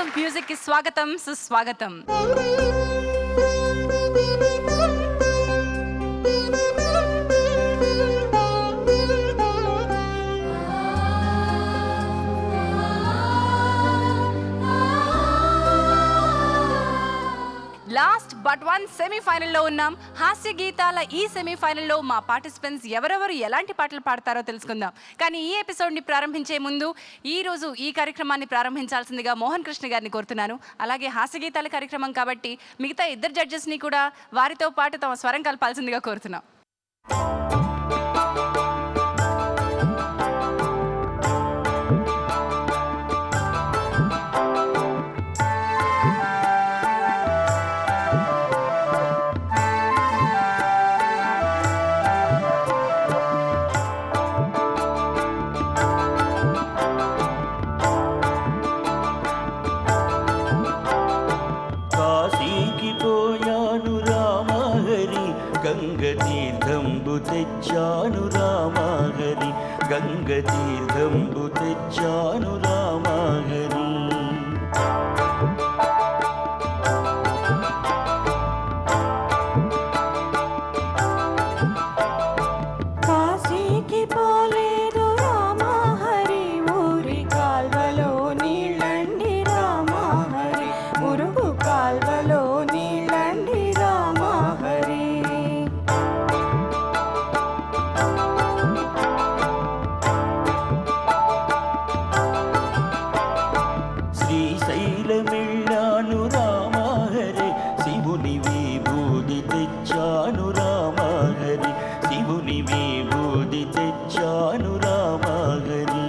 Of music కి స్వాగతం, సుస్వాగతం. లాస్ట్ బట్ వన్ సెమీఫైనల్లో ఉన్నాం. హాస్య గీతాల ఈ సెమీఫైనల్లో మా పార్టిసిపెంట్స్ ఎవరెవరు ఎలాంటి పాటలు పాడతారో తెలుసుకుందాం. కానీ ఈ ఎపిసోడ్ని ప్రారంభించే ముందు ఈ రోజు ఈ కార్యక్రమాన్ని ప్రారంభించాల్సిందిగా మోహన్ కృష్ణ గారిని కోరుతున్నాను. అలాగే హాస్య గీతాల కార్యక్రమం కాబట్టి మిగతా ఇద్దరు జడ్జెస్ని కూడా వారితో పాటు తమ స్వరం కలపాల్సిందిగా కోరుతున్నాం. గంగతీర్థంబు తెచ్చాను రామహరి, గంగతీర్థంబు తెచ్చాను రామహరి. కాశీకి పోలేదు రామహరి, ఊరి కాల్వలో నీళ్ళండి రామహరి, మురుగు కాల్వలో నీళ్ళండి రామహరి. శ్రీశైలమిళ్ళాను రామహరి, శివుని విభూది తెచ్చాను రామహరి, శివుని విభూది తెచ్చాను రామహరి.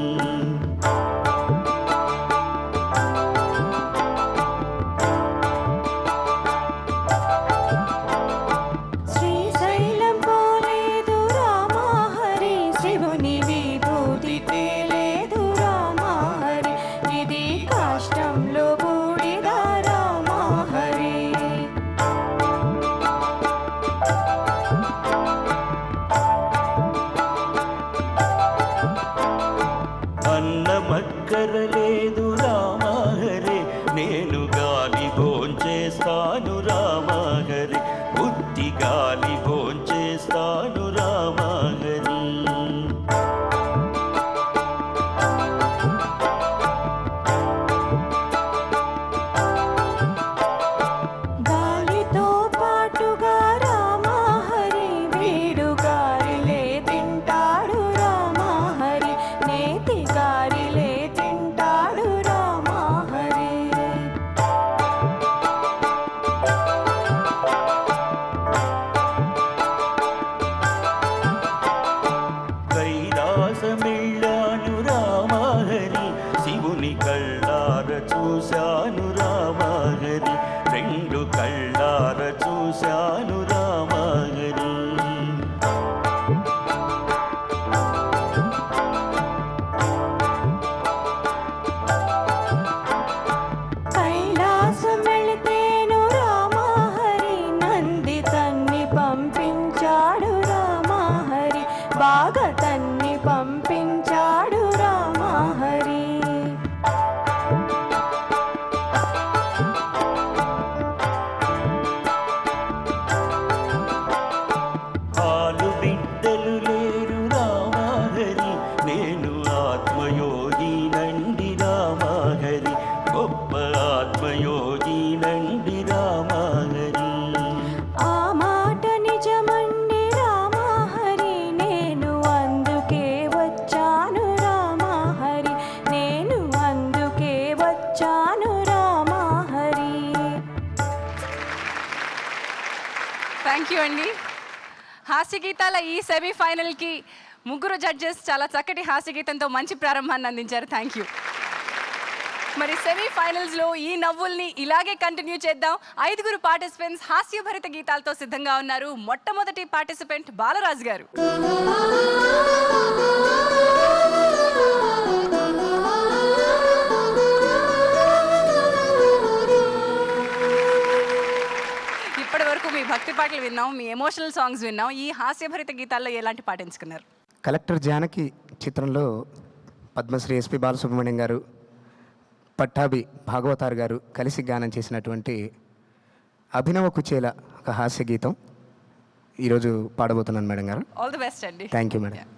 శ్రీశైలం పోలేదు రామహరి, శివుని విభూతి తేలేదు రామహరి, ఇది కాష్టంలో బూడిద రామహరి. అన్నమక్కరలేదు రామహరి, నేను గాలి భోంచేస్తాను రామహరి, బుద్ధి గాలి భోంచేస్తాను రామహరి. గాలితో పాటుగా రామహరి, వీడు గాలిలే తింటాడు రామహరి, నేతి గాలిలే తింటాడు రామహరి. కైలాసమిళ్ళాను రామహరి, శివుని కళ్ళార చూశాను రామహరి, రెండు కళ్ళార చూశాను రామహరి. కైలాసం వెళితేను రామహరి, నంది తన్ని పంపించాడు రామహరి, బాగా తన్ని పంపించాడు రామహరి. పాలు బిడ్డలు లేరు రామహరి, నేను ఆత్మయోగి నండి రామహరి, గొప్ప ఆత్మయోగి నండి రామహరి. ఆ మాట నిజమండి రామహరి, నేను అందుకే వచ్చాను రామహరి, నేను అందుకే వచ్చాను రామహరి. థ్యాంక్ యూ అండి. హాస్య గీతాల ఈ సెమీఫైనల్కి ముగ్గురు జడ్జెస్ చాలా చక్కటి హాస్య గీతంతో మంచి ప్రారంభాన్ని అందించారు. Thank you. మరి సెమీఫైనల్స్లో ఈ నవ్వుల్ని ఇలాగే కంటిన్యూ చేద్దాం. 5 పార్టిసిపెంట్స్ హాస్యభరిత గీతాలతో సిద్ధంగా ఉన్నారు. మొట్టమొదటి పార్టిసిపెంట్ బాలరాజు గారు. ఇప్పటి వరకు మీ భక్తి పాటలు విన్నాం, మీ ఎమోషనల్ సాంగ్స్ విన్నాం. ఈ హాస్యభరిత గీతాల్లో ఎలాంటి పాట ఎంచుకున్నారు? కలెక్టర్ జానకి చిత్రంలో పద్మశ్రీ ఎస్పి బాలసుబ్రహ్మణ్యం గారు, పట్టాభి భాగవతార్ గారు కలిసి గానం చేసినటువంటి అభినవ కుచేల ఒక హాస్య గీతం ఈరోజు పాడబోతున్నాను మేడం గారు. ఆల్ ది బెస్ట్ అండి. Thank you madam.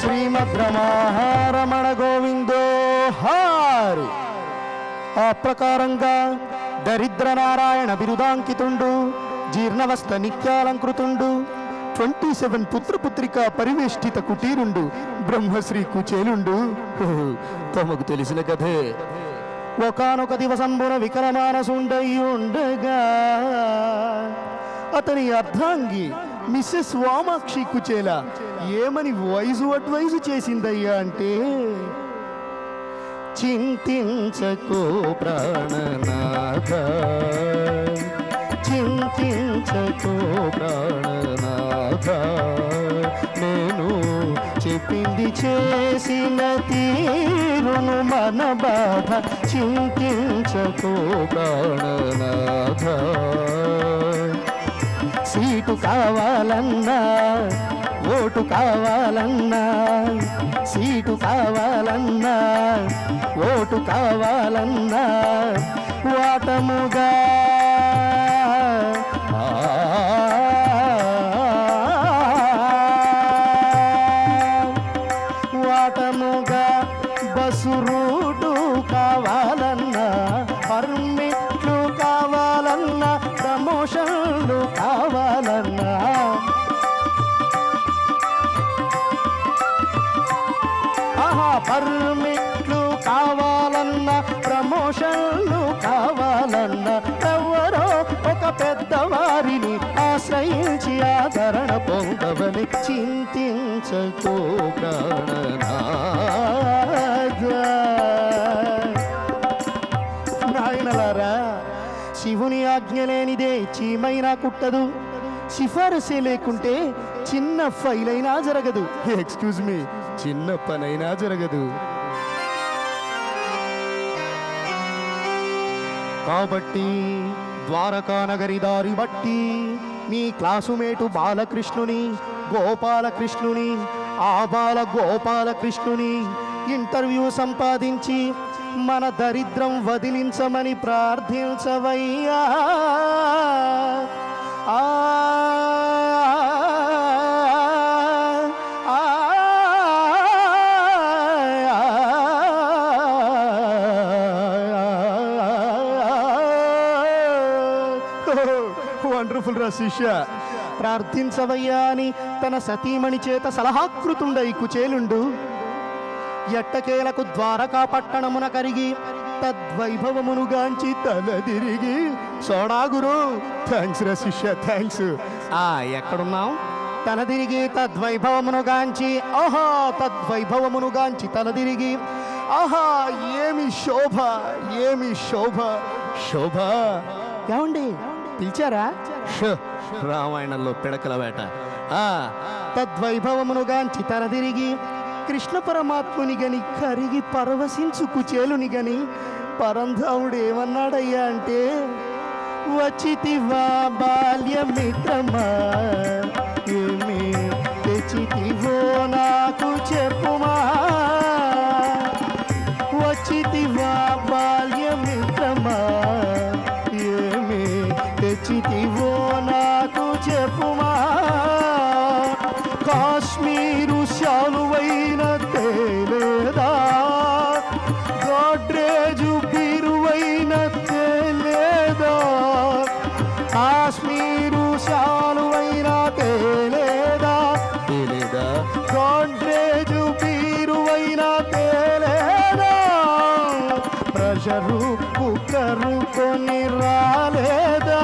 శ్రీమద్ రమణ గోవిందో హారి. ఆ ప్రకారంగా దరిద్ర నారాయణ బిరుదాంకితుండు, జీర్ణవస్త నిత్యాలంకృతుండు, 27 పుత్రపుత్రిక పరివేష్టిత కుటీరుండు బ్రహ్మశ్రీ కుచేలుండు. తమకు తెలిసిన కథే. ఒకానొక దివసంబున వికలమానసుండయ్యుండగా అతని అర్ధాంగి మిస్సెస్ వామాక్షి కుచేల ఏమని అడ్వైజు చేసిందయ్యా అంటే, చింతించకో ప్రాణనాథ, చింతించకో ప్రాణనాథ, నేను చెప్పింది చేసిన తీరును మన బాధ, చింతించకో ప్రాణనాథ. సీటు కావాలన్నా, ఓటు కావాలన్నా, సీటు కావాలన్నా, ఓటు కావాలన్నా, వాటముగా వాటముగా బస్సు రూటు కావాలన్నా, పర్మిట్లు కావాలన్నా, ప్రమోషన్లు కావాలన్నా, పర్మిట్లు కావాలన్నా, ప్రమోషన్లు కావాలన్నా, ఎవరో ఒక పెద్దవారిని ఆశ్రయించి ఆదరణ పొందవని చింతించకో ప్రాణనాథ. నాయనలారా, శివుని ఆజ్ఞ లేనిదే చీమైనా కుట్టదు, సిఫారసే లేకుంటే చిన్న ఫైల్ అయినా జరగదు, ఎక్స్క్యూజ్ మీ చిన్న పనైనా జరగదు. కాబట్టి ద్వారకా నగరి దారి బట్టి మీ క్లాసుమేటు బాలకృష్ణుని, గోపాలకృష్ణుని, ఆ బాల గోపాలకృష్ణుని ఇంటర్వ్యూ సంపాదించి మన దరిద్రం వదిలించమని ప్రార్థించవయ్యా. వండర్ఫుల్ రా శిష్య, ప్రార్థించవయ్యా అని తన సతీమణి చేత సలహాకృతుండై కుచేలుండు. ఎట్టకేలకు ద్వారకా పట్టణమున కరిగి తద్వైభవమునుగాంచి తలదిరిగి, సోడాగురు థ్యాంక్స్ రా శిష్య థ్యాంక్స్. ఎక్కడున్నాం? తలదిరిగి తద్వైభవమునుగాంచి, ఆహా తద్వైభవమునుగాంచి తలదిరిగి, ఆహా ఏమి శోభ, ఏమి శోభ, శోభ. ఏమండి పిలిచారా? రామాయణంలో పిడకల వేట. తద్వైభవమునుగాంచి తలదిరిగి కృష్ణ పరమాత్ముని గని కరిగి పరవశించు కుచేలుని గని పరంధాముడు ఏమన్నాడయ్యా అంటే, వచ్చితివా బాల్యమిత్రమా, ఏమి తెచ్చితివో నాకు చెప్పుమా, వచ్చితివా బాల్యమిత్రమా, ఏమి తెచ్చితివో నాకు చెప్పుమా, కాశ్మీరు శాలువైన తేలేదా, గోడ్రేజు బీరువైన తేలేదా, కాశ్మీరు శాలువైన తేలేదా, తేలేదా, గోడ్రేజు బీరువైన తేలేదా, ప్రెషరు కుక్కరు కొని రాలేదా,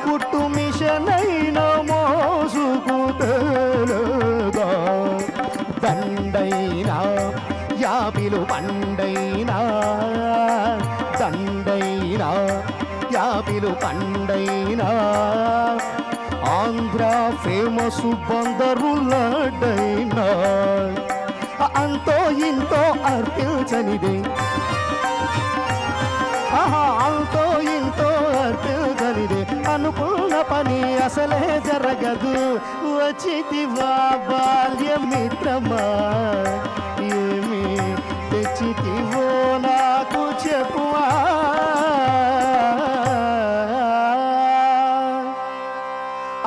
కుట్టు మిషనైన మోసుకు తేలేదా, దండైనా యాపిలు పండైనా, దండైనా యాపిలు పండైనా, ఆంధ్ర ఫేమస్ బందరు లడ్డైనా, అంతో ఇంతో అర్పించనిదే, అంతో ఇంతో అర్పించనిదే, అనుకున్న పని అసలే జరగదు. వచ్చితివా బాల్య మిత్రమా, ఏమి తెచ్చితివో నాకు చెప్పువా.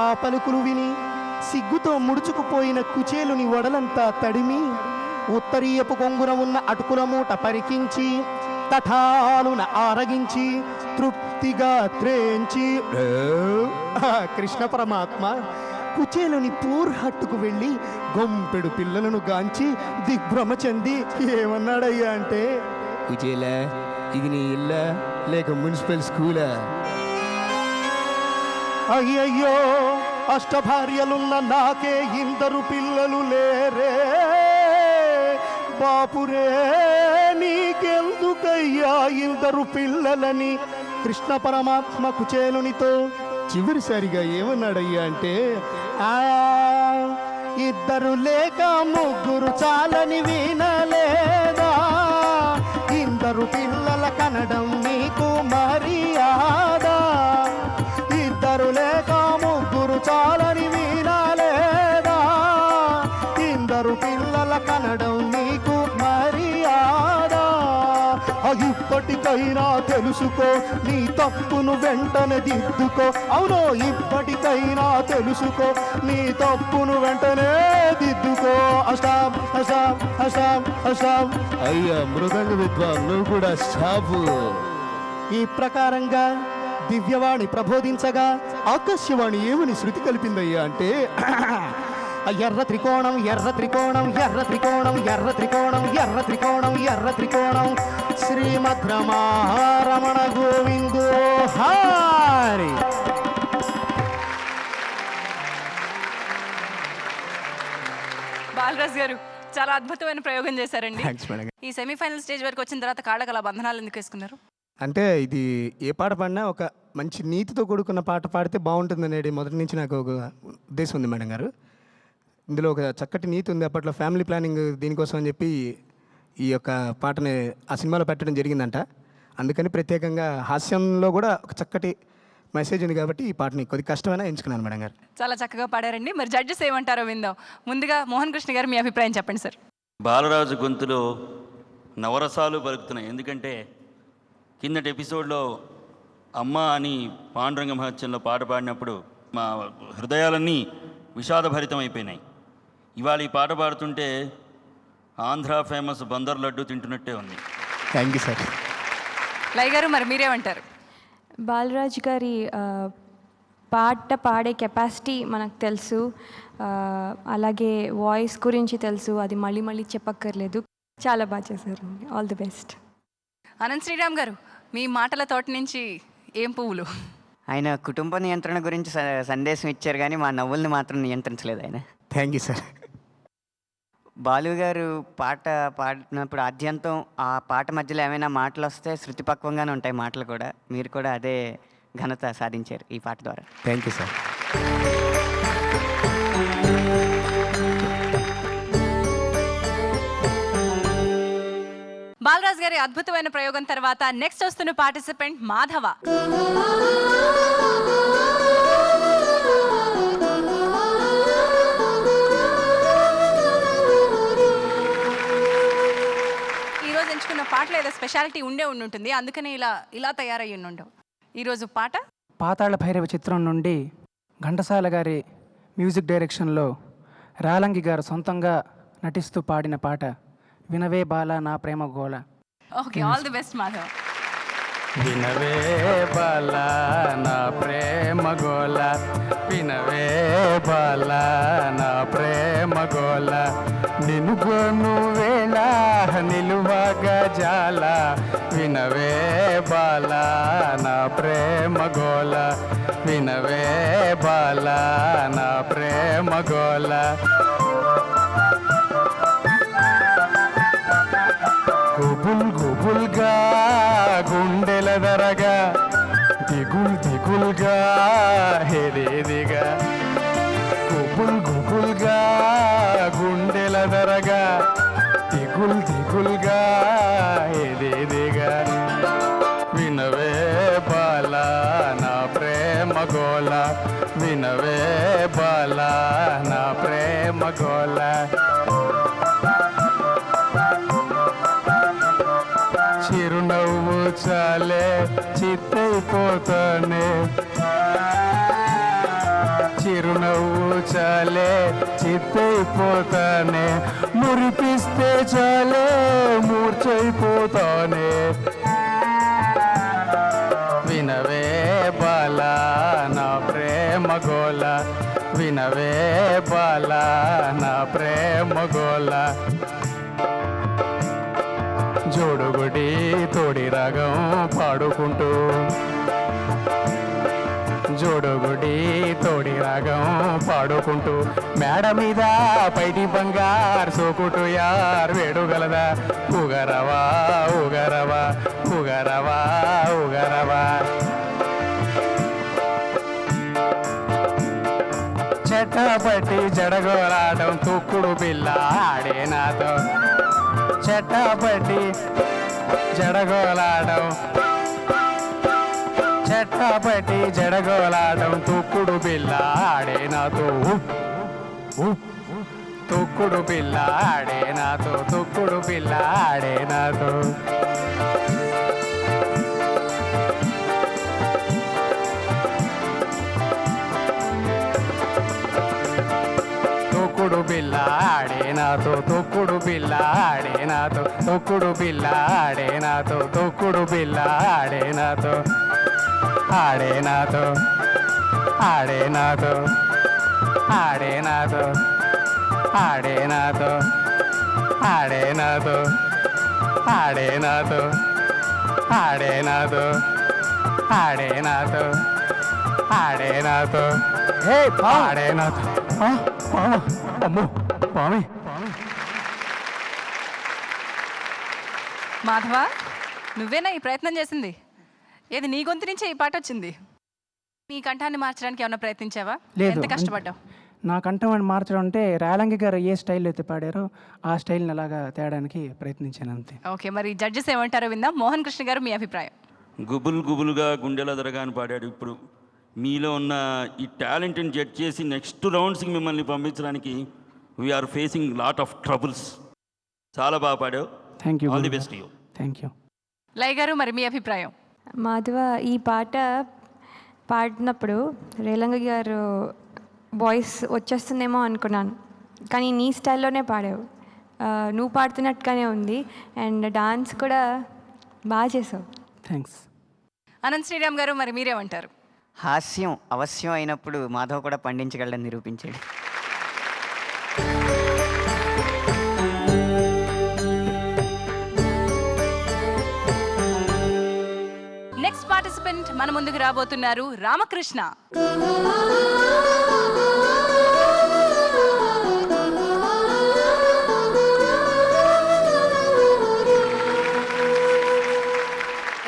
ఆ పలుకులు విని సిగ్గుతో ముడుచుకుపోయిన కుచేలుని వడలంతా తడిమి ఉత్తరీయపు కొంగున ఉన్న అటుకుల మూట పరికించి తఠాలున ఆరగించి తృప్తిగా త్రేంచి కృష్ణ పరమాత్మ కుచేలుని పూర్హట్టుకు వెళ్ళి గొంపెడు పిల్లలను గాంచి దిగ్భ్రమ చెంది ఏమన్నాడయ్యా అంటే, కుచేలా, ఇది నీ ఇల్లా లేక మున్సిపల్ స్కూలా? అయ్యయ్యో, అష్టభార్యలున్న నాకే ఇందరు పిల్లలు లేరే బాపురే, నీకెందుకయ్యా ఇందరు పిల్లలని కృష్ణ పరమాత్మ కుచేలునితో చివరిసారిగా ఏమన్నాడయ్యా అంటే, ఇద్దరు లేక ముగ్గురు చాలని వినలేదా, ఇందరు పిల్లల కనడం నీకు మర్యాదా, ఇద్దరు లేక ముగ్గురు చాలని వినలేదా, ఇందరు పిల్లల కనడం నీకు మర్యాదా. ఇప్పటికైనా తెలుసుకో నీ తప్పును వెంటనే దిద్దుకో. అవును, ఇప్పటికైనా తెలుసుకో నీ తప్పును వెంటనే దిద్దుకో. అష్టాం అష్టాం అష్టాం అష్టాం. అయ్యా మృదంగ విద్వాన్, నువ్వు కూడా స్టాపు. ఈ ప్రకారంగా దివ్యవాణి ప్రబోధించగా ఆకాశవాణి ఏమని శృతి కలిపిందయ్యా అంటే, ఎర్ర త్రికోణం ఎర్ర త్రికోణం ఎర్ర త్రికోణం ఎర్ర త్రికోణం ఎర్ర త్రికోణం ఎర్ర త్రికోణం శ్రీమద్ రమణ గోవిందో హారి. బాలరాజ్ గారు చాలా అద్భుతమైన ప్రయోగం చేశారండి. Thanks madam. ఈ సెమీఫైనల్ స్టేజ్ వరకు వచ్చిన తర్వాత కాళ్ళకు అలా బంధనాలు ఎందుకు వేసుకున్నారు? అంటే ఇది ఏ పాట పాడినా ఒక మంచి నీతితో కూడుకున్న పాట పాడితే బాగుంటుంది అనేది మొదటి నుంచి నాకు ఒక ఉద్దేశం ఉంది మేడం గారు. ఇందులో ఒక చక్కటి నీతి ఉంది. అప్పట్లో ఫ్యామిలీ ప్లానింగ్ దీనికోసం అని చెప్పి ఈ యొక్క పాటని ఆ సినిమాలో పెట్టడం జరిగిందంట. అందుకని ప్రత్యేకంగా హాస్యంలో కూడా ఒక చక్కటి మెసేజ్ ఉంది కాబట్టి ఈ పాటని కొద్ది కష్టమైనా ఎంచుకున్నాను మేడం గారు. చాలా చక్కగా పాడారండి. మరి జడ్జెస్ ఏమంటారో విందాం. ముందుగా మోహన్ కృష్ణ గారు మీ అభిప్రాయం చెప్పండి సార్. బాలరాజు గొంతులో నవరసాలు పలుకుతున్నాయి. ఎందుకంటే కిందటి ఎపిసోడ్లో అమ్మ అని పాండురంగ మహత్యంలో పాట పాడినప్పుడు మా హృదయాలన్నీ విషాదభరితం అయిపోయినాయి. ఇవాళ ఈ పాట పాడుతుంటే ఆంధ్ర ఫేమస్ బందర్ లడ్డు తింటున్నట్టే ఉంది. Thank you sir. లై గారు మరి మీరేమంటారు? బాలరాజ్ గారి పాట పాడే కెపాసిటీ మనకు తెలుసు, అలాగే వాయిస్ గురించి తెలుసు, అది మళ్ళీ మళ్ళీ చెప్పక్కర్లేదు. చాలా బాగా చేశారు. All the best. Anant Sriram గారు, మీ మాటల తోట నుంచి ఏం పువ్వులు? ఆయన కుటుంబ నియంత్రణ గురించి సందేశం ఇచ్చారు, కానీ మా నవ్వుల్ని మాత్రం నియంత్రించలేదు ఆయన. Thank you sir. బాలు గారు పాట పాడినప్పుడు ఆద్యంతం ఆ పాట మధ్యలో ఏమైనా మాటలు వస్తే శృతిపక్వంగానే ఉంటాయి మాటలు కూడా. మీరు కూడా అదే ఘనత సాధించారు ఈ పాట ద్వారా. Thank you sir. బాలరాజ్ గారి అద్భుతమైన ప్రయోగం తర్వాత నెక్స్ట్ వస్తున్న పార్టిసిపెంట్ మాధవ. ఈరోజు ఎంచుకున్న పాటలో ఏదో స్పెషాలిటీ ఉండే ఉంటుంది, అందుకని ఇలా తయారయ్యి ఉండవు. ఈరోజు పాట పాతాళ భైరవ చిత్రం నుండి ఘంటసాల గారి మ్యూజిక్ డైరెక్షన్లో రాలంగి గారు సొంతంగా నటిస్తూ పాడిన పాట వినవే బాల నా ప్రేమ గోళ. Okay, all the best Madhava. వినవే బాల నా ప్రేమ గోళ, వినవే బాల నా ప్రేమ గోళ, నినుగోను వేళ నిలువగా జాల, వినవే బాల నా ప్రేమ గోళ, వినవే బాల నా ప్రేమ గోళ. గుబుల్ గుబుల్గా గుండెల దరగా, దిగుల్ దిగుల్గా హెరేదిగా, గుబుల్ గుబుల్గా గుండెల దరగా, దిగుల్ దిగుల్గా హెరేదిగా, వినవే బాల నా ప్రేమ గోళ, చాలే చిత్తైపోతానే చిరునవ్వు చాలే చిత్తైపోతానే మురిపిస్తే చాలే మూర్చైపోతానే వినవే బాల నా ప్రేమ గోల వినవే బాల నా ప్రేమ గోల జోడుగుడి తోడి రాగం పాడుకుంటూ జోడుగుడి తోడి రాగం పాడుకుంటూ మేడ మీద పైటి బంగారు సోకుటు యార్ వేడుగలదా ఉగరవా ఉగరవా ఉగరవా ఉగరవా చెట్టపట్టి జడగోలాటం తుక్కుడు పిల్ల ఆడే నాతో చెట్టపట్టి జడగోలాటం చెట్టపట్టి జడగోలాటం తుక్కుడు పిల్ల ఆడే నాతో తుక్కుడు పిల్ల ఆడే నాతో తుక్కుడు పిల్ల ఆడే నాతో తొక్కుడు పిల్ల ఆడే నాతో తొక్కుడు పిల్ల ఆడే నాతో తొక్కుడు పిల్ల ఆడే నాతో తొక్కుడు పిల్ల ఆడే నాతో ఆడే నాతో ఆడే నాతో ఆడే నాతో ఆడే నాతో ఆడే నాతో ఆడే నాతో ఆడే నాతో ఆడే నాతో ఆడే నాతో హే ఆడే నాతో అమ్మో పామే మాధవ, నువ్వేనా ఈ ప్రయత్నం చేసింది? ఏది నీ గొంతు నుంచే ఈ పాట వచ్చింది? నీ కంఠాన్ని మార్చడానికి ఏమైనా ప్రయత్నించావా? లేదు. ఎంత కష్టపడ్డావు? నా కంఠం మార్చడం అంటే రేలంగి గారు ఏ స్టైల్ అయితే పాడారో ఆ స్టైల్ని అలాగా తేడానికి ప్రయత్నించాను అంతే. ఓకే, మరి జడ్జెస్ ఏమంటారో విందాం. మోహన్ కృష్ణ గారు, మీ అభిప్రాయం? గుబులు గుబులుగా గుండెల దరగా అని పాడాడు. ఇప్పుడు మీలో ఉన్న ఈ టాలెంట్ని జడ్జ్ చేసి నెక్స్ట్ రౌండ్స్కి మిమ్మల్ని పంపించడానికి we are facing lot of troubles. చాలా బాగా పాడావు. Thank you. All the best you. Thank you. లై గారు, మరి మీ అభిప్రాయం? మాధవ, ఈ పాట పాడినప్పుడు రేలంగి గారు వాయిస్ వచ్చేస్తుందేమో అనుకున్నాను, కానీ నీ స్టైల్లోనే పాడావు. నువ్వు పాడుతున్నట్టుగానే ఉంది అండ్ డాన్స్ కూడా బాగా చేసావు. థ్యాంక్స్. అనంత్ శ్రీరామ్ గారు, మరి మీరేమంటారు? హాస్యం అవశ్యం అయినప్పుడు మాధవ్ కూడా పండించగలని నిరూపించాడు. నెక్స్ట్ పార్టిసిపెంట్ మన ముందుకు రాబోతున్నారు రామకృష్ణ.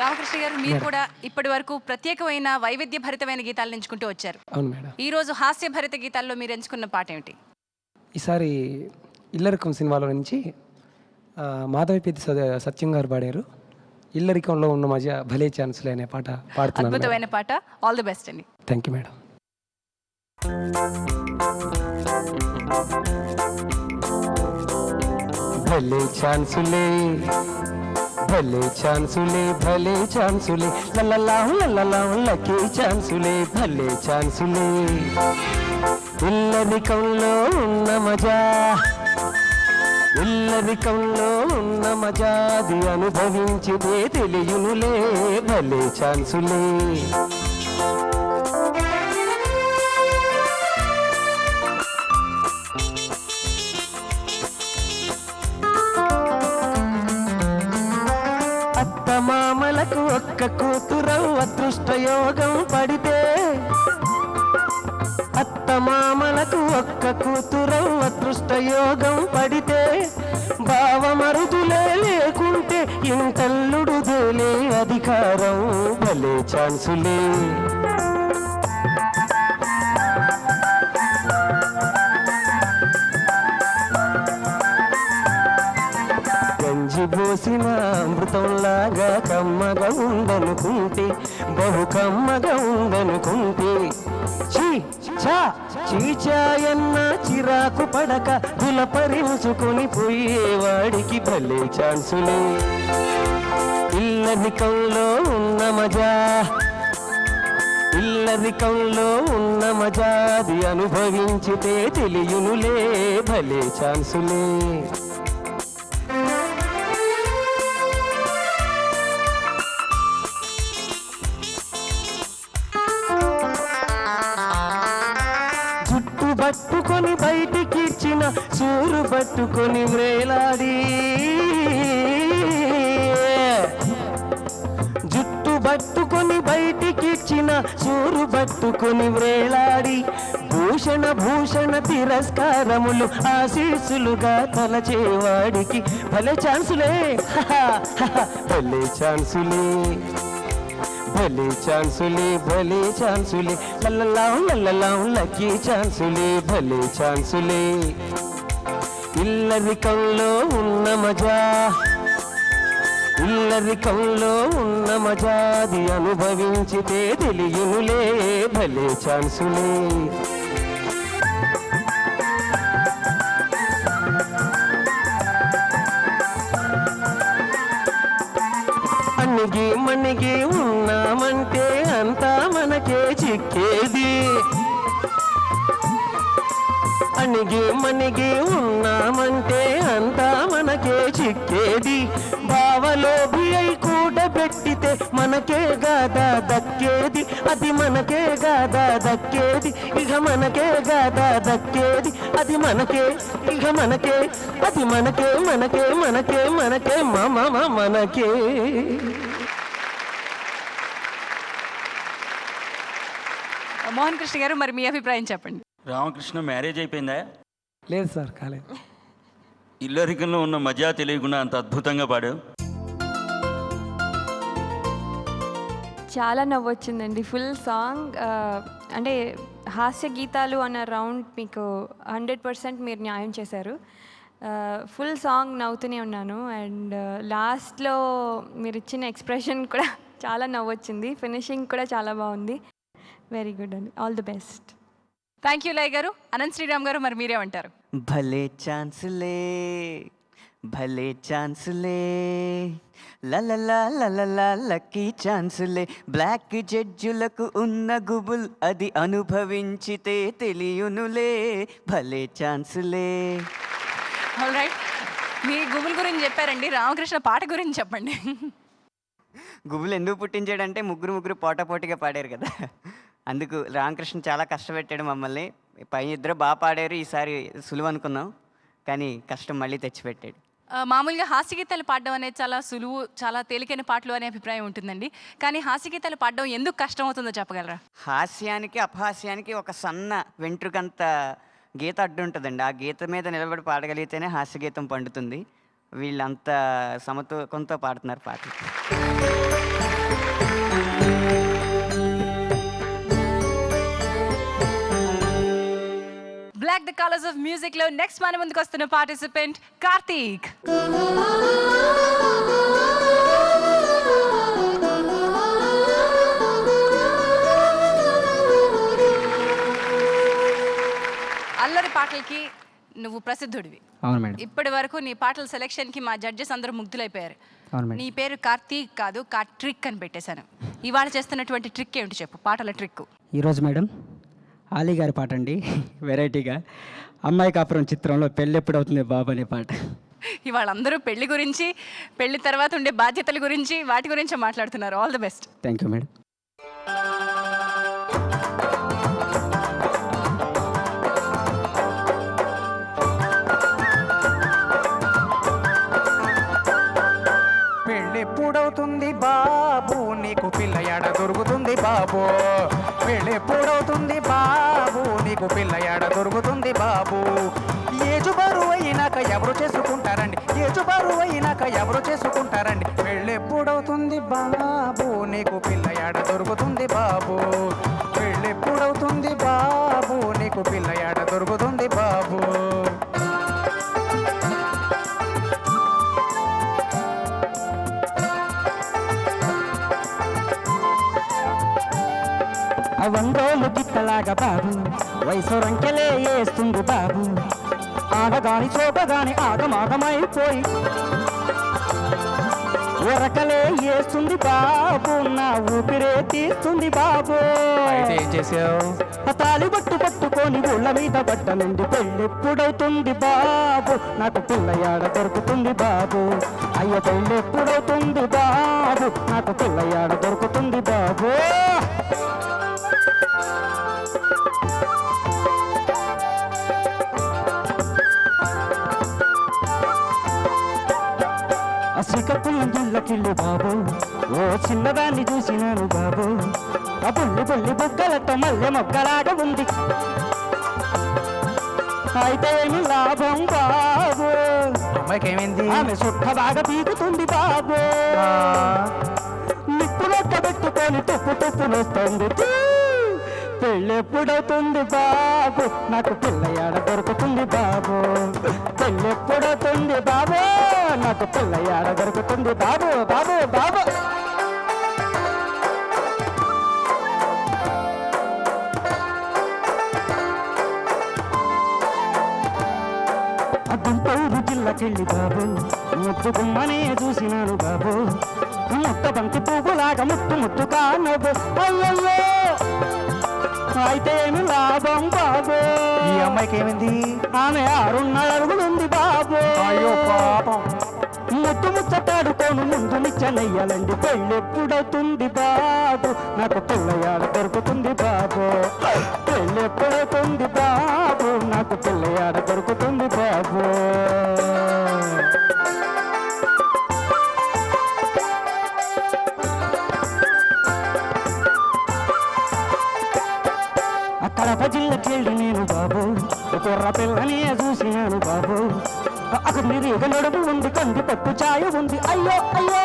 రామకృష్ణ గారు, మీరు కూడా ఇప్పటి వరకు ప్రత్యేకమైన వైవిధ్యభరితమైన గీతాలను ఎంచుకుంటూ వచ్చారు. అవును మేడం. ఈ రోజు హాస్యభరిత గీతాల్లో మీరు ఎంచుకున్న పాట ఏమిటి? ఈసారి ఇల్లరికం సినిమాలో నుంచి మాధవిపేతి సత్యం గారు పాడారు. ఇల్లరికంలో ఉన్న మధ్య భలే ఛాన్సులే అనే పాట పాడుతున్నాను. అద్భుతమైన పాట. ఆల్ ది బెస్ట్ అండి. Thank you madam. భలే ఛాన్సులే భలే ఛాన్సులే భలే ఛాన్సులే లల్లీ ఛాన్సులే భలే ఛాన్సులే ఇల్లరికంలో ఉన్న మజా ఇల్లరికంలో ఉన్న మజాది అనుభవించితే తెలియనులే భలే ఛాన్సులే అత్తమామలకు ఒక్క కూతురం అదృష్టయోగం పడితే అత్తమామలకు ఒక్క కూతురం అదృష్టయోగం పడితే భావమరుదులే లేకుంటే ఇంటల్లుడు దేలే అధికారం భలే ఛాన్సులే గంజి పోసిన అమృతంలాగా కమ్మగా ఉందనుకుంటే బహు కమ్మగా ఉందనుకుంటే చీచాయన్న చిరాకు పడక గులపరించుకొని పోయేవాడికి భలే ఛాన్సులే ఇల్లరికంలో ఉన్న మజా, ఇల్లరికంలో ఉన్న మజా, అది అనుభవించితే తెలియనులే భలే ఛాన్సులే. జుట్టు పట్టుకొని బయటికిచ్చిన చూరు పట్టుకొని వ్రేలాడి, జుట్టు పట్టుకొని బయటికిచ్చిన చూరు పట్టుకొని వ్రేలాడి, భూషణ భూషణ తిరస్కారములు ఆశీస్సులుగా తలచేవాడికి భలే ఛాన్సులే, భలే ఛాన్సులే, భలే ఛాన్సులే, భలే ఛాన్సులే, లల్లలాం లల్లలాం లక్కీ ఛాన్సులే, భలే ఛాన్సులే. ఇల్లరికంలో ఉన్న మజా, ఇల్లరికంలో ఉన్న మజా, అది అనుభవించితే తెలియనులే భలే ఛాన్సులే. అణిగి మణిగి ఉన్నామంటే అంతా మనకే చిక్కేది, అణిగి మణిగి ఉన్నామంటే అంతా మనకే చిక్కేది, బావలోభి అయి కూడబెట్టితే మనకే గాదా దక్కేది, అది మనకే గాదా దక్కేది, ఇక మనకే గాదా దక్కేది, అది మనకే, ఇక మనకే, అది మనకే, మనకే మనకే మనకే మామ మనకే. మోహన్ కృష్ణ గారు, మరి మీ అభిప్రాయం చెప్పండి. రామకృష్ణ మ్యారేజ్ అయిపోయిందా? లేదు సార్, కాలేదు. ఇల్లరికంలో ఉన్న మజా తెలియకుండా అంత అద్భుతంగా పాడావు. చాలా నవ్వొచ్చిందండి ఫుల్ సాంగ్. అంటే హాస్య గీతాలు అన్న రౌండ్ మీకు 100% మీరు న్యాయం చేశారు. ఫుల్ సాంగ్ నవ్వుతూనే ఉన్నాను. అండ్ లాస్ట్లో మీరు ఇచ్చిన ఎక్స్ప్రెషన్ కూడా చాలా నవ్వొచ్చింది. ఫినిషింగ్ కూడా చాలా బాగుంది. వెరీ గుడ్ అండి, all the best. Thank you Laya గారు. అనంత్ శ్రీరామ్ గారు, మరి మీరేమంటారు? భలే ఛాన్సులే, భలే ఛాన్సులే, లలలా లలలా లక్కీ ఛాన్సులే, బ్లాక్ జడ్జులకు ఉన్న గుబుల్ అది అనుభవించితే తెలియనులే భలే ఛాన్సులే. ఆల్ రైట్, మీ గుబుల్ గురించి చెప్పారండి, రామకృష్ణ పాట గురించి చెప్పండి. గుబులు ఎందుకు పుట్టించాడంటే ముగ్గురు పోటాపోటీగా పాడారు కదా, అందుకు రామకృష్ణ చాలా కష్టపెట్టాడు మమ్మల్ని. పై ఇద్దరు బాగా పాడారు, ఈసారి సులువు అనుకున్నాం, కానీ కష్టం మళ్ళీ తెచ్చిపెట్టాడు. మామూలుగా హాస్యగీతాలు పాడడం అనేది చాలా సులువు, చాలా తేలికైన పాటలు అనే అభిప్రాయం ఉంటుందండి. కానీ హాస్యగీతాలు పాడడం ఎందుకు కష్టం అవుతుందో చెప్పగలరా? హాస్యానికి అపహాస్యానికి ఒక సన్న వెంట్రుకంత గీత అడ్డు ఉంటుందండి. ఆ గీత మీద నిలబడి పాడగలిగితేనే హాస్యగీతం పండుతుంది. వీళ్ళంతా సమతూకంతో పాడుతున్నారు పాటలు. Black the colours of music లో నెక్స్ట్ మన ముందుకు వస్తున్న పార్టిసిపెంట్ కార్తీక్. అల్లరి పాటలకి నువ్వు ప్రసిద్ధుడివి. అవును మేడం. ఇప్పటి వరకు నీ పాటల సెలెక్షన్ కి మా జడ్జెస్ అందరూ ముగ్ధులైపోయారు. అవును మేడం. నీ పేరు కార్తీక్ కాదు, ట్రిక్ అని పెట్టేశాను. ఇవాళ చేస్తున్నటువంటి ట్రిక్ ఏమిటి చెప్పు, పాటల ట్రిక్. ఈరోజు మేడం ఆలీ గారి పాట అండి, వెరైటీగా అమ్మాయి కాపురం చిత్రంలో పెళ్ళెప్పుడవుతుంది బాబు అనే పాట. ఇవాళ అందరూ పెళ్లి గురించి, పెళ్లి తర్వాత ఉండే బాధ్యతల గురించి, వాటి గురించి మాట్లాడుతున్నారు. All the best. Thank you madam. పెళ్ళెప్పుడవుతుంది బాబు, నీకు పిల్ల ఎడ దొరుకుతుంది బాబు, పెళ్ళెప్పుడవుతుంది బాబు, నీకు పిల్ల ఎడ దొరుకుతుంది బాబు, ఏజు బరువు అయినాక ఎవరు చేసుకుంటారండి, ఏజు బరువు అయినాక ఎవరు చేసుకుంటారండి, పెళ్ళెప్పుడవుతుంది బాబు, నీకు పిల్ల ఎడ దొరుకుతుంది బాబు, పెళ్ళెప్పుడవుతుంది బాబు, నీకు పిల్ల ఎడ దొరుకుతుంది బాబు. వందోలు గిత్తలాగా బాబు, వయసు రంకెలే వేస్తుంది బాబు, ఆడగాని చోటగాని ఆగమాగమైపోయి ఉరకలే వేస్తుంది బాబు, నా ఊపిరే తీస్తుంది బాబు. అయితే ఏం చేసావు? తాలి బట్టు పట్టుకొని ఊళ్ళ మీద బట్ట నుండి పెళ్ళెప్పుడవుతుంది బాబు, నాకు పిల్లయాడ దొరుకుతుంది బాబు. అయ్య పెళ్ళెప్పుడవుతుంది బాబు, నాకు పిల్లయాడ దొరుకుతుంది బాబు. శ్రీకాకుళం జిల్లకిల్లు బాబు, ఓ చిన్నదాన్ని చూసినాను బాబు. ఆ బుల్లి బుల్లి బుగ్గలతో మల్లె మొగ్గలాగా ఉంది, అయితే ఏమి లాభం బాబు. అమ్మాయికి ఏమైంది? ఆమె సుఖ బాగా పీకుతుంది బాబు. నిప్పులొక్క పెట్టుకొని తుప్పు తుప్పు నొస్తుంది. పెళ్ళెప్పుడవుతుంది బాబు, నాకు పిల్లయాడ దొరుకుతుంది బాబు. పెళ్ళెప్పుడవుతుంది బాబు, నాకు పిల్లయాడ దొరుకుతుంది బాబు బాబు బాబు. గుంటూరు జిల్లకెళ్ళి బాబు, ముద్దు గుమ్మనే చూసినాను బాబు. ముట్ట బంతి పువ్వులాగా ముట్టు ముట్టు కానబు. అయ్యయ్యో అయితే ఏమి లాభం బాబు. ఈ అమ్మాయికి ఏమైంది? ఆమె 6.5 అడుగులుంది బాబు. అయ్యో పాపం. ముట్టు ముచ్చటాడుకోను ముందు నిచ్చనయ్యాలండి. పెళ్ళెప్పుడవుతుంది బాబు, నాకు పిల్లయాడ దొరుకుతుంది బాబు. పెళ్ళెప్పుడవుతుంది బాబు, నాకు పిల్లయాడ దొరుకుతుంది బాబు. కడప జిల్లకెళ్ళి నేను బాబు, కుర్ర పిల్లని చూసినాను బాబు. అక్కడ నిరీగ నడుము ఉంది, కంది పట్టు ఛాయ ఉంది. అయ్యో అయ్యో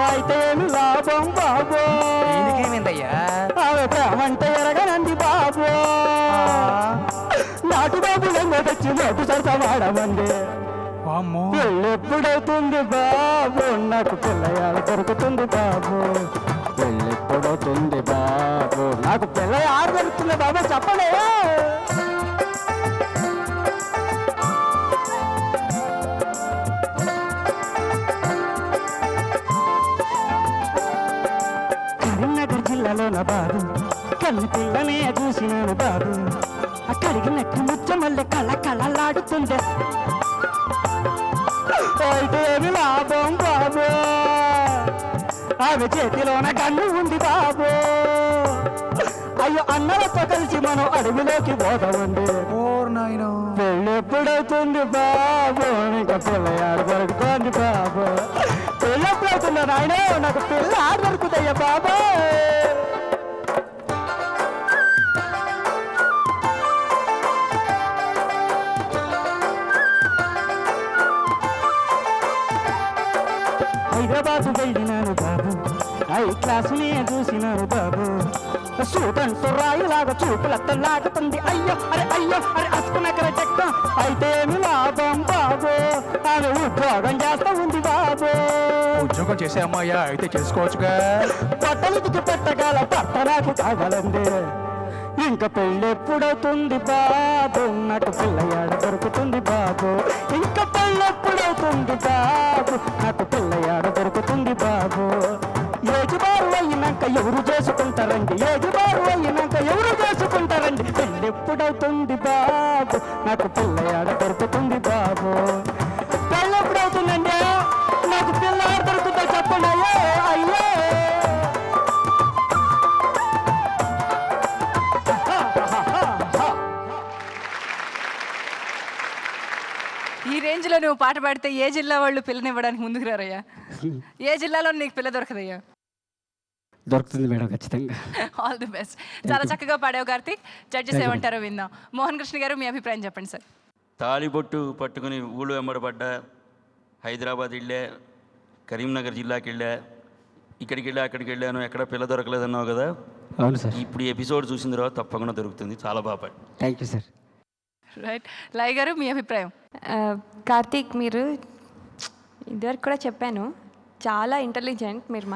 అయితే ఏమి లాభం బాబు. దీనికేమైందయ్యా? ఆమె ప్రేమంటే ఎరగనంది బాబు. నాటు బాబులంగా తెచ్చి నోటు సరసవాడమంది. వామ్మో. పెళ్ళెప్పుడవుతుంది బాబు, నాకు పిల్లయాడ దొరుకుతుంది బాబు. పెళ్ళెప్పుడవుతుంది బాబు, నాకు పిల్లయాడ దొరుకుతుంది బాబు. చెప్పలే కరీంనగర్ జిల్లాలోన బాబు, కన్ను పిల్లనే చూసినాను బాబు. అక్కడికి నెక్కి ముచ్చ మళ్ళీ కళ కళలాడుతుంది. అయితే ఏమి లాభం బాబు, ఆమె చేతిలోన గన్ను ఉంది బాబు. అయ్యో అన్నలతో కలిసి మనం అడవిలోకి పోదామండి. పెళ్ళెప్పుడవుతుంది బాబు, ఇంకా పిల్లయాడు దొరుకుతుంది బాబు. పెళ్ళెప్పుడవుతుందా నాయన, నాకు పిల్ల దొరుకుతాయ్యా బాబు. హైదరాబాద్ వెళ్ళినాను బాబు, 5 క్లాసునే చూసినాను బాబు. సూటంటూ రాయిలాగా చూపులతో లాగుతుంది. అయ్యో అరే అయ్యో అరే అసుకునకర చెక్క. అయితే ఏమి లాభం బాబు, ఆమె ఉద్యోగం చేస్తా ఉంది బాబు. ఉద్యోగం చేసే అమ్మాయ్యా అయితే చేసుకోవచ్చుగా. బట్టలికి పెట్టగల భర్త నాకు కావాలండి. ఇంకా పెళ్ళెప్పుడవుతుంది బాబు, నాకు పిల్లయాడ దొరుకుతుంది బాబు. ఇంకా పెళ్ళెప్పుడవుతుంది బాబు, నాకు పిల్లయాడ దొరుకుతుంది బాబు. ఏజుబారు అయినాక ఎవరు చేసుకుంటారండి, ఏజుబారు అయినాక ఎవరు చేసుకుంటారండి. పెళ్ళెప్పుడవుతుంది బాబు, నాకు పిల్లయాడ దొరుకుతుంది బాబు. పెళ్ళెప్పుడవుతుందండి, నాకు పిల్లయాడ దొరుకుతా చెప్పండి. అయ్యో ఈ రేంజ్లో నువ్వు పాట పాడితే ఏ జిల్లా వాళ్ళు పిల్లనివ్వడానికి ముందుకు రారయ్యా? ఏ జిల్లాలో నీకు పిల్ల దొరకదయ్యా? దొరుకుతుంది మేడం ఖచ్చితంగా. All the best. చాలా చక్కగా పాడావు కార్తీక్. జడ్జెస్ ఏమంటారో విందాం. మోహన్ కృష్ణ గారు, మీ అభిప్రాయం చెప్పండి సార్. తాళిబొట్టు పట్టుకుని ఊళ్ళు వెంబడబడ్డా, హైదరాబాద్ వెళ్ళా, కరీంనగర్ జిల్లాకి వెళ్ళా, ఇక్కడికి వెళ్ళా అక్కడికి వెళ్ళాను, ఎక్కడ పిల్ల దొరకలేదన్నావు కదా. అవును సార్. ఇప్పుడు ఈ ఎపిసోడ్ చూసిన తర్వాత తప్పకుండా దొరుకుతుంది. చాలా బాగా పాడు. Thank you sir. రైట్. లయ గారు, మీ అభిప్రాయం? కార్తీక్, మీరు ఇదివరకు కూడా చెప్పాను, చాలా ఇంటెలిజెంట్. మీరు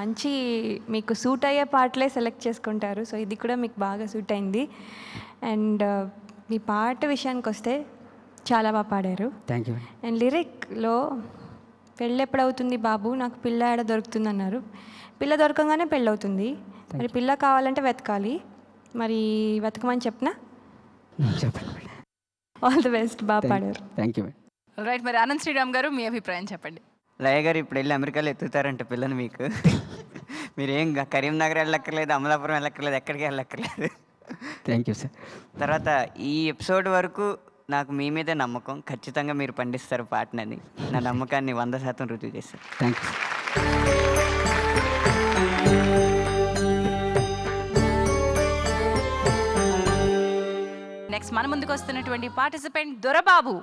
మీకు సూట్ అయ్యే పాటలే సెలెక్ట్ చేసుకుంటారు. సో ఇది కూడా మీకు బాగా సూట్ అయింది. అండ్ మీ పాట విషయానికి వస్తే చాలా బాగా పాడారు. Thank you. అండ్ లిరిక్లో పెళ్ళి ఎప్పుడు అవుతుంది బాబు, నాకు పిల్ల ఏడ దొరుకుతుంది అన్నారు. పిల్ల దొరకంగానే పెళ్ళి అవుతుంది. మరి పిల్ల కావాలంటే వెతకాలి. మరి వెతకమని చెప్పనా? చెప్పండి. ఆల్ ది బెస్ట్, బాగా పాడారు. Thank you madam. రైట్, మరి ఆనంద్ శ్రీరామ్ గారు మీ అభిప్రాయం చెప్పండి. లయ గారు ఇప్పుడు వెళ్ళి అమెరికాలో ఎత్తుతారంటే పిల్లని మీకు. మీరేం కరీంనగర్ వెళ్ళక్కర్లేదు, అమలాపురం వెళ్ళక్కర్లేదు, ఎక్కడికి వెళ్ళక్కర్లేదు. Thank you sir. తర్వాత ఈ ఎపిసోడ్ వరకు నాకు మీ మీదే నమ్మకం, ఖచ్చితంగా మీరు పండిస్తారు పాటనని. నా నమ్మకాన్ని 100% రుజువు చేస్తారు. Thank you sir. నెక్స్ట్ మన ముందుకు వస్తున్నటువంటి పార్టిసిపెంట్ దొరబాబు.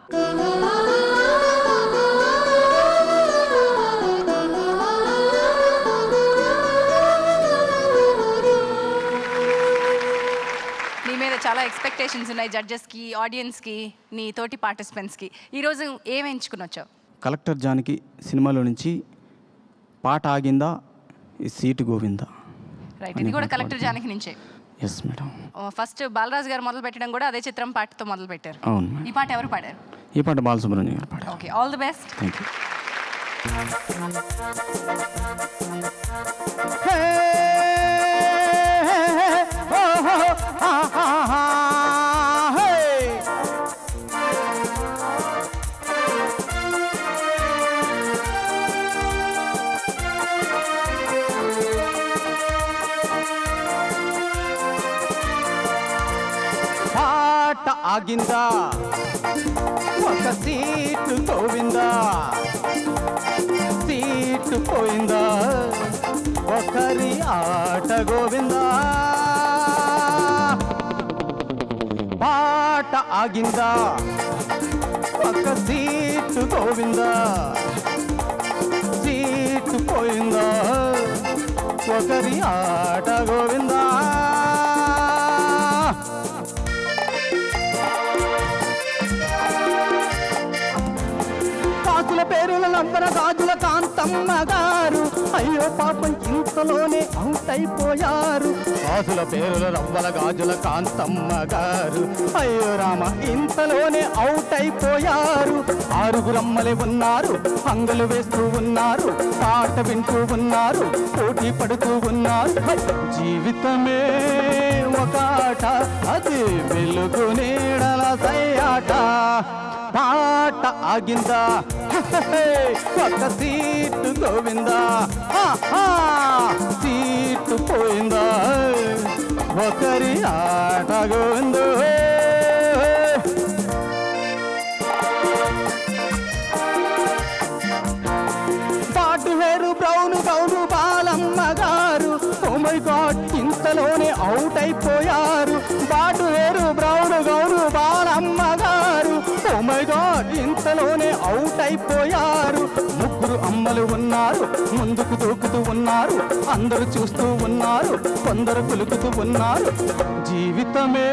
నీ మీద చాలా ఎక్స్పెక్టేషన్స్ ఉన్నాయి జడ్జెస్కి, ఆడియన్స్కి, నీ తోటి పార్టిసిపెంట్స్కి. ఈరోజు ఏం ఎంచుకుని వచ్చావు? కలెక్టర్ జానకి సినిమాలో నుంచి పాట ఆగిందా ఈ సీటు గోవిందా. రైట్, ఇది కూడా కలెక్టర్ జానకి నుంచే. Yes madam. ఫస్ట్ బాలరాజు గారు మొదలు పెట్టడం కూడా అదే చిత్రం పాటతో మొదలు పెట్టారు. అవును మేడం. ఈ పాట ఎవరు పాడారు? ఈ పాట బాలసుబ్రహ్మణ్యం గారు పాడారు. Okay, all the best. Thank you. పాట ఆగిందా, ఒక సీటు గోవిందా, సీటు పోయిందా, ఒకరి ఆట గోవిందా. పాట ఆగిందా, ఒక సీటు గోవిందా, సీటు పోయిందా, ఒకరి ఆట గోవిందా. కాకుల పేరుల నంబర గాజుల కాంతమ్మ గారు, అయ్యో పాపం ఇంతలోనే అవుట్ అయిపోయారు. గాజుల పేరుల రవ్వల గాజుల కాంతమ్మ గారు, అయ్యో రామ ఇంతలోనే అవుట్ అయిపోయారు. ఆరుగురమ్మలే ఉన్నారు, అంగలు వేస్తూ ఉన్నారు, పాట వింటూ ఉన్నారు, పోటీ పడుతూ ఉన్నారు. జీవితమే ఒక ఆట, అది వెలుగు నీడల సయ్యాట. పాట ఆగిందా, ఒక సీటు గోవిందా, సీటు పోయిందా, ఒకరి ఆట గోవిందో. పాటు వేరు బ్రౌను గౌను బాలమ్మ గారు, ఓ మై గాడ్ ఇంతలోనే అవుట్ అయిపోయారు. పాటు వేరు బ్రౌను గౌను బాలమ్మ గారు, ఓ మై గాడ్ ఇంతలోనే అవుట్ అయిపోయారు. ముగ్గురు అమ్మలు ఉన్నారు, ముందుకు దూకుతూ ఉన్నారు, అందరూ చూస్తూ ఉన్నారు, కొందరు కులుకుతూ ఉన్నారు. జీవితమే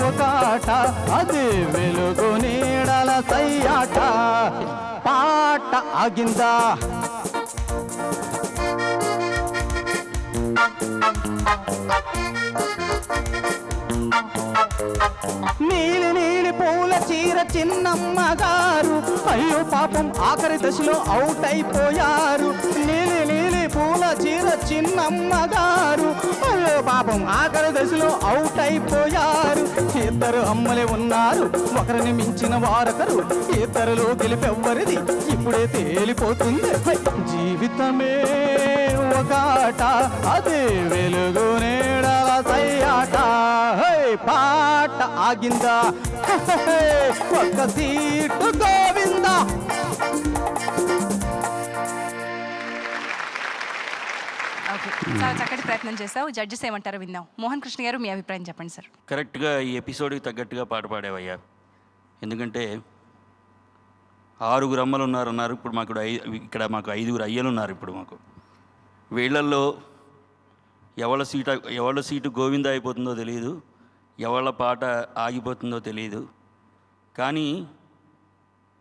ఒక ఆట, అది వెలుగు నీడల సయ్యాట. పాట ఆగిందా, నీలి నీలి పూల చీర చిన్నమ్మ గారు, అయ్యో పాపం ఆఖరి దశలో అవుట్ అయిపోయారు. నీలి నీలి పూల చీర చిన్నమ్మ గారు, అయ్యో పాపం ఆఖరి దశలో అవుట్ అయిపోయారు. ఇద్దరు అమ్మలే ఉన్నారు, ఒకరిని మించిన వారొకరు, ఇద్దరులో గెలిపెవ్వరిది ఇప్పుడే తేలిపోతుంది. జీవితమే ఒక ఆట, అది వెలుగు నీడల సయ్యాట. పాట ఆగిందా, ఒక సీటు గోవిందా. ఓకే, చాలా చక్కటి ప్రయత్నం చేశావు. జడ్జెస్ ఏమంటారో విందాం. మోహన్ కృష్ణ గారు, మీ అభిప్రాయం చెప్పండి సార్. కరెక్ట్గా ఈ ఎపిసోడ్కి తగ్గట్టుగా పాట పాడేవయ్యా. ఎందుకంటే 6 అమ్మలు ఉన్నారన్నారు, ఇప్పుడు మాకు ఇక్కడ మాకు 5 అయ్యలు ఉన్నారు. ఇప్పుడు మాకు వీళ్ళల్లో ఎవళ్ళ సీటు గోవింద అయిపోతుందో తెలియదు, ఎవళ్ళ పాట ఆగిపోతుందో తెలియదు. కానీ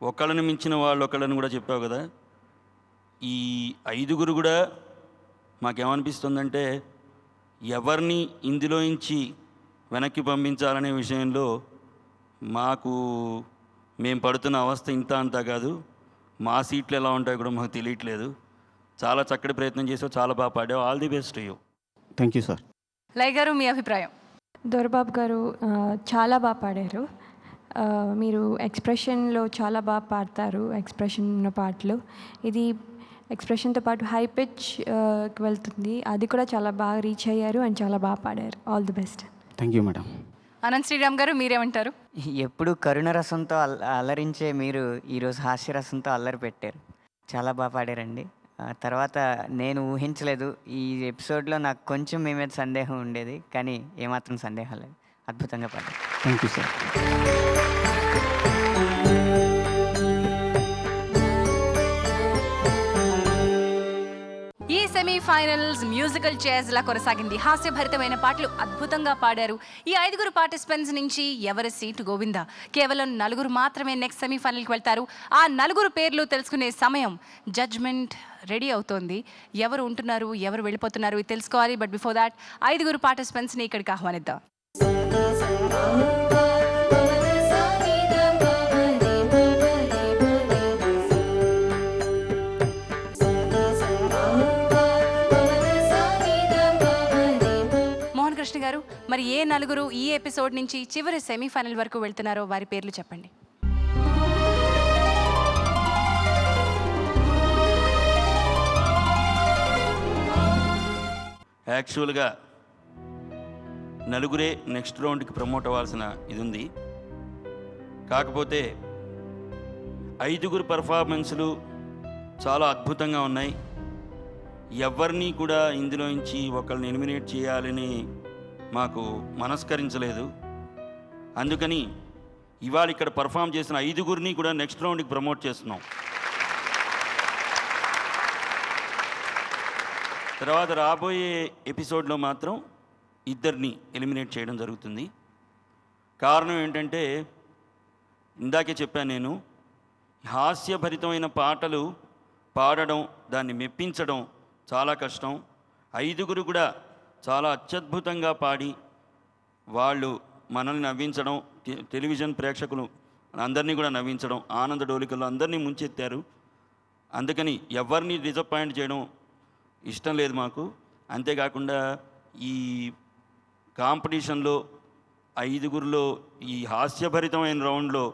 ఒకళ్ళని మించిన వాళ్ళు ఒకళ్ళని కూడా చెప్పావు కదా. ఈ 5 కూడా మాకేమనిపిస్తుందంటే, ఎవరిని ఇందులోంచి వెనక్కి పంపించాలనే విషయంలో మేము పడుతున్న అవస్థ ఇంత అంతా కాదు. మా సీట్లు ఎలా ఉంటాయో కూడా మాకు తెలియట్లేదు. చాలా చక్కటి ప్రయత్నం చేసావు, చాలా బాగా పాడావు. All the best you. Thank you sir. లై గారు మీ అభిప్రాయం? దొరబాబు గారు చాలా బాగా పాడారు. మీరు ఎక్స్ప్రెషన్లో చాలా బాగా పాడతారు, ఎక్స్ప్రెషన్ ఉన్న పాటలు. ఇది ఎక్స్ప్రెషన్తో పాటు హై పిచ్కి వెళ్తుంది, అది కూడా చాలా బాగా రీచ్ అయ్యారు అండ్ చాలా బాగా పాడారు. All the best. Thank you madam. Anant Sriram గారు మీరేమంటారు? ఎప్పుడు కరుణ రసంతో అల్లరించే మీరు ఈరోజు హాస్యరసంతో అల్లరి పెట్టారు. చాలా బాగా పాడారండి. తర్వాత నేను ఊహించలేదు, ఈ ఎపిసోడ్లో నాకు కొంచెం మీ మీద సందేహం ఉండేది, కానీ ఏమాత్రం సందేహం లేదు. అద్భుతంగా పాడారు. Thank you sir. ఈ సెమీఫైనల్స్ మ్యూజికల్ చైర్స్లా కొనసాగింది. హాస్యభరితమైన పాటలు అద్భుతంగా పాడారు. ఈ 5 పార్టిసిపెంట్స్ నుంచి ఎవరి సీటు గోవిందా? కేవలం 4 మాత్రమే నెక్స్ట్ సెమీఫైనల్కి వెళ్తారు. ఆ 4 పేర్లు తెలుసుకునే సమయం, జడ్జ్మెంట్ రెడీ అవుతోంది. ఎవరు ఉంటున్నారు, ఎవరు వెళ్ళిపోతున్నారు ఇది తెలుసుకోవాలి. బట్ బిఫోర్ దాట్ 5 పార్టిసిపెంట్స్ని ఇక్కడికి ఆహ్వానిద్దాం. కృష్ణ గారు, మరి ఏ 4 ఈ ఎపిసోడ్ నుంచి చివరి సెమీఫైనల్ వరకు వెళ్తున్నారో వారి పేర్లు చెప్పండి. యాక్చువల్గా 4 నెక్స్ట్ రౌండ్కి ప్రమోట్ అవ్వాల్సిన ఇది ఉంది. కాకపోతే 5 పర్ఫార్మెన్స్లు చాలా అద్భుతంగా ఉన్నాయి. ఎవరిని కూడా ఇందులోంచి ఒకరిని ఎలిమినేట్ చేయాలని మాకు మనస్కరించలేదు. అందుకని ఇవాళ ఇక్కడ పర్ఫామ్ చేసిన 5 కూడా నెక్స్ట్ రౌండ్కి ప్రమోట్ చేస్తున్నాం. తర్వాత రాబోయే ఎపిసోడ్లో మాత్రం 2 ఎలిమినేట్ చేయడం జరుగుతుంది. కారణం ఏంటంటే ఇందాకే చెప్పాను, నేను హాస్యభరితమైన పాటలు పాడడం, దాన్ని మెప్పించడం చాలా కష్టం. 5 కూడా చాలా అత్యద్భుతంగా పాడి వాళ్ళు మనల్ని నవ్వించడం, టెలివిజన్ ప్రేక్షకులు అందరినీ కూడా నవ్వించడం, ఆనంద డోలికల్లో అందరినీ ముంచెత్తారు. అందుకని ఎవరిని డిసప్పాయింట్ చేయడం ఇష్టం లేదు మాకు. అంతేకాకుండా ఈ కాంపిటీషన్లో 5 ఈ హాస్యభరితమైన రౌండ్లో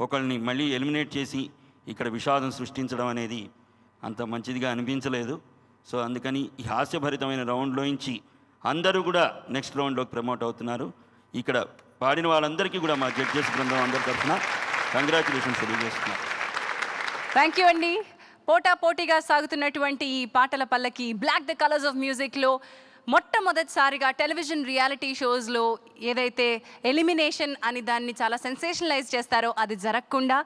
ఒకరిని మళ్ళీ ఎలిమినేట్ చేసి ఇక్కడ విషాదం సృష్టించడం అనేది అంత మంచిదిగా అనిపించలేదు. సో అందుకని ఈ హాస్యభరితమైన రౌండ్లోంచి అందరూ కూడా నెక్స్ట్ రౌండ్లోకి ప్రమోట్ అవుతున్నారు. ఇక్కడ పాడిన వాళ్ళందరికీ కూడా మా జడ్జెస్ బృందం అందరి తరఫున కంగ్రాచులేషన్స్ తెలియజేస్తున్నారు. థ్యాంక్ యూ అండి. పోటాపోటీగా సాగుతున్నటువంటి ఈ పాటల పల్లకి బ్లాక్ ద కలర్స్ ఆఫ్ మ్యూజిక్లో మొట్టమొదటిసారిగా టెలివిజన్ రియాలిటీ షోస్లో ఏదైతే ఎలిమినేషన్ అని దాన్ని చాలా సెన్సేషనలైజ్ చేస్తారో అది జరగకుండా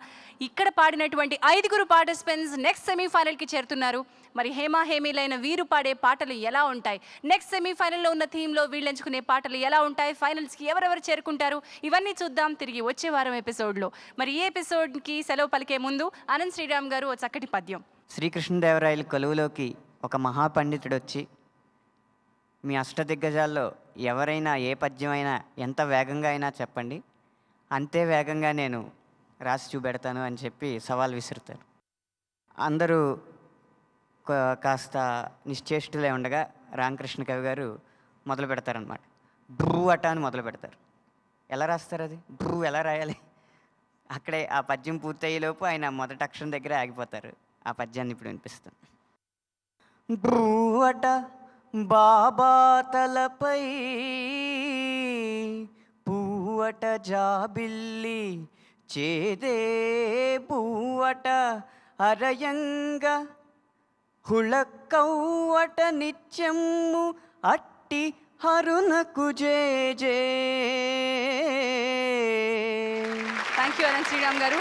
ఇక్కడ పాడినటువంటి 5 పార్టిసిపెంట్స్ నెక్స్ట్ సెమీఫైనల్కి చేరుతున్నారు. మరి హేమా హేమీలైన వీరు పాడే పాటలు ఎలా ఉంటాయి, నెక్స్ట్ సెమీఫైనల్లో ఉన్న థీమ్లో వీళ్ళు ఎంచుకునే పాటలు ఎలా ఉంటాయి, ఫైనల్స్కి ఎవరెవరు చేరుకుంటారు, ఇవన్నీ చూద్దాం తిరిగి వచ్చే వారం ఎపిసోడ్లో. మరి ఈ ఎపిసోడ్కి సెలవు పలికే ముందు అనంత్ శ్రీరామ్ గారు ఓ చక్కటి పద్యం. శ్రీకృష్ణదేవరాయలు కొలువులోకి ఒక మహాపండితుడు వచ్చి, మీ అష్టదిగ్గజాల్లో ఎవరైనా ఏ పద్యమైనా ఎంత వేగంగా అయినా చెప్పండి, అంతే వేగంగా నేను రాసి చూపెడతాను అని చెప్పి సవాల్ విసురుతారు. అందరూ కాస్త నిశ్చేష్టులే ఉండగా రామకృష్ణ కవి గారు మొదలు పెడతారనమాట. బ్రూ అట అని మొదలు పెడతారు. ఎలా రాస్తారు అది? బ్రూ ఎలా రాయాలి? అక్కడే ఆ పద్యం పూర్తయ్యేలోపు ఆయన మొదటి అక్షరం దగ్గర ఆగిపోతారు. ఆ పద్యాన్ని ఇప్పుడు వినిపిస్తాను. బ్రూ అట బాబా తలపై పూవట జాబిల్లి చేదే పూవట అరయంగ హుళక్కవ్వట నిత్యము అట్టి హరునకు జే జే. థ్యాంక్ యూ అనంత్ శ్రీరామ్ గారు.